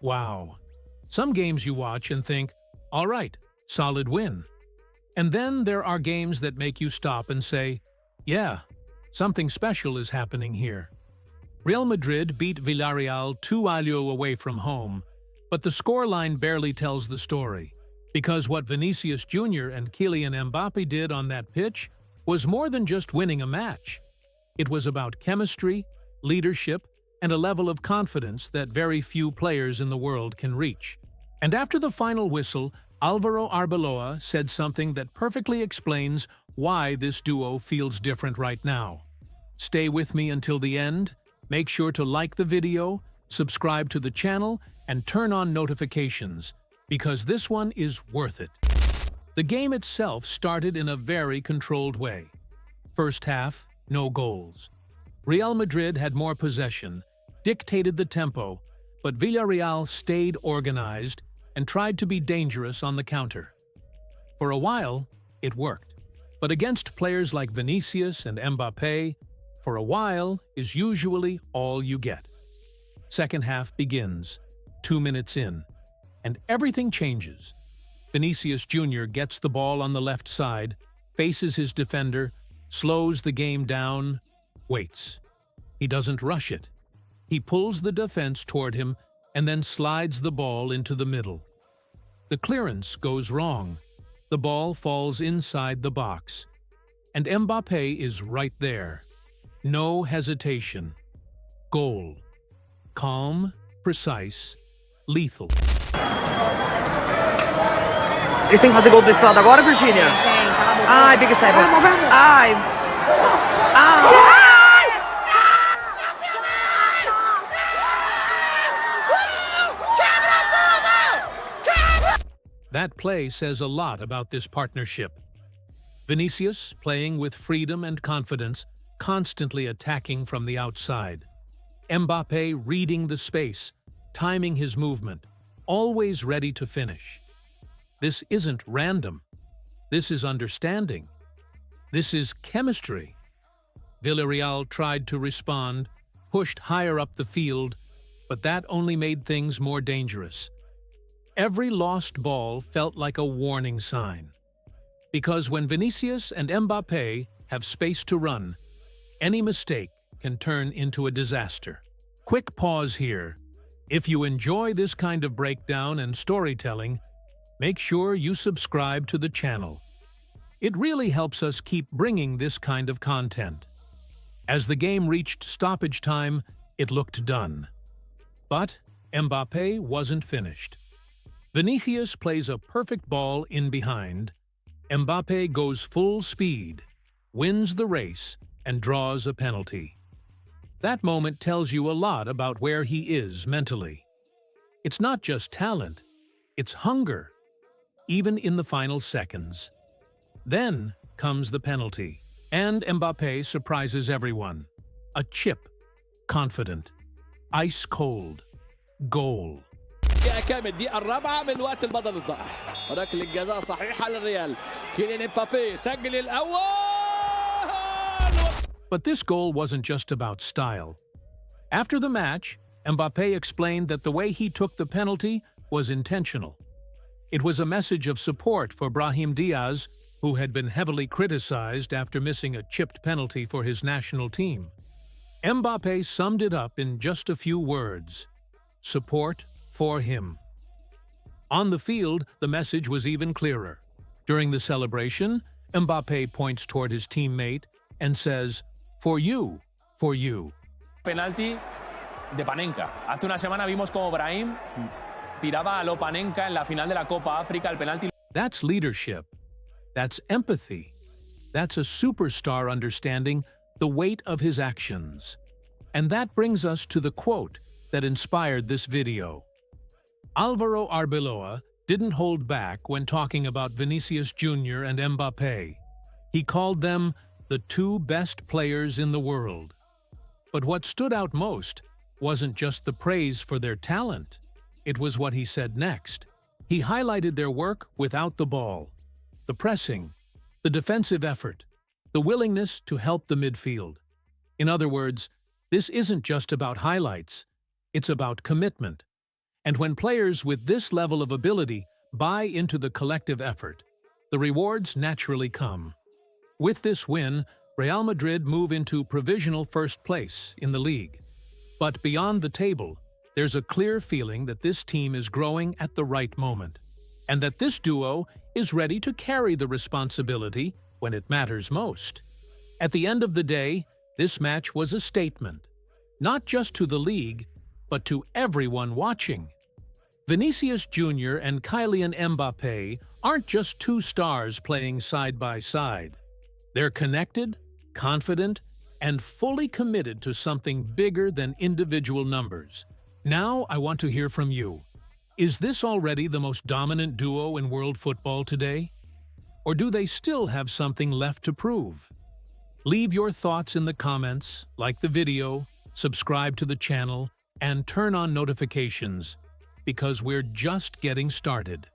Wow. Some games you watch and think, all right, solid win. And then there are games that make you stop and say, yeah, something special is happening here. Real Madrid beat Villarreal 2-0 away from home, but the scoreline barely tells the story, because what Vinícius Jr. and Kylian Mbappé did on that pitch was more than just winning a match. It was about chemistry, leadership, and a level of confidence that very few players in the world can reach. And after the final whistle, Arbeloa said something that perfectly explains why this duo feels different right now. Stay with me until the end. Make sure to like the video, subscribe to the channel, and turn on notifications, because this one is worth it. The game itself started in a very controlled way. First half, no goals. Real Madrid had more possession, dictated the tempo, but Villarreal stayed organized and tried to be dangerous on the counter. For a while, it worked. But against players like Vinicius and Mbappé, for a while is usually all you get. Second half begins, 2 minutes in, and everything changes. Vinícius Jr. gets the ball on the left side, faces his defender, slows the game down, waits. He doesn't rush it. He pulls the defense toward him and then slides the ball into the middle. The clearance goes wrong. The ball falls inside the box. And Mbappé is right there. No hesitation. Goal. Calm, precise, lethal. Eles têm que fazer gol desse lado agora, Virgínia? Tem, cala a boca. Ai, Big Cyber. Vamos, vamos. Ai. Ai. That play says a lot about this partnership. Vinicius playing with freedom and confidence, constantly attacking from the outside. Mbappé reading the space, timing his movement, always ready to finish. This isn't random. This is understanding. This is chemistry. Villarreal tried to respond, pushed higher up the field, but that only made things more dangerous. Every lost ball felt like a warning sign. Because when Vinicius and Mbappé have space to run, any mistake can turn into a disaster. Quick pause here. If you enjoy this kind of breakdown and storytelling, make sure you subscribe to the channel. It really helps us keep bringing this kind of content. As the game reached stoppage time, it looked done. But Mbappé wasn't finished. Vinicius plays a perfect ball in behind. Mbappé goes full speed, wins the race, and draws a penalty. That moment tells you a lot about where he is mentally. It's not just talent, it's hunger, even in the final seconds. Then comes the penalty, and Mbappé surprises everyone. A chip, confident, ice cold, goal. كامل الدقيقة الرابعة من وقت البدل الضائع. ركلة جزاء صحيحة للريال. كيليان امبابي سجل الأول. But this goal wasn't just about style. After the match, Mbappé explained that the way he took the penalty was intentional. It was a message of support for Brahim Diaz, who had been heavily criticized after missing a chipped penalty for his national team. Mbappé summed it up in just a few words: support for him. On the field, the message was even clearer. During the celebration, Mbappé points toward his teammate and says, "For you, for you." Penalti de Panenka. Hace una semana vimos como Brahim tiraba a lo Panenka en la final de la Copa África. El penalti. That's leadership. That's empathy. That's a superstar understanding the weight of his actions. And that brings us to the quote that inspired this video. Álvaro Arbeloa didn't hold back when talking about Vinícius Jr. and Mbappé. He called them the two best players in the world. But what stood out most wasn't just the praise for their talent. It was what he said next. He highlighted their work without the ball, the pressing, the defensive effort, the willingness to help the midfield. In other words, this isn't just about highlights, it's about commitment. And when players with this level of ability buy into the collective effort, the rewards naturally come. With this win, Real Madrid move into provisional first place in the league. But beyond the table, there's a clear feeling that this team is growing at the right moment, and that this duo is ready to carry the responsibility when it matters most. At the end of the day, this match was a statement, not just to the league, but to everyone watching. Vinícius Jr. and Kylian Mbappé aren't just two stars playing side by side. They're connected, confident, and fully committed to something bigger than individual numbers. Now I want to hear from you. Is this already the most dominant duo in world football today? Or do they still have something left to prove? Leave your thoughts in the comments, like the video, subscribe to the channel, and turn on notifications, because we're just getting started.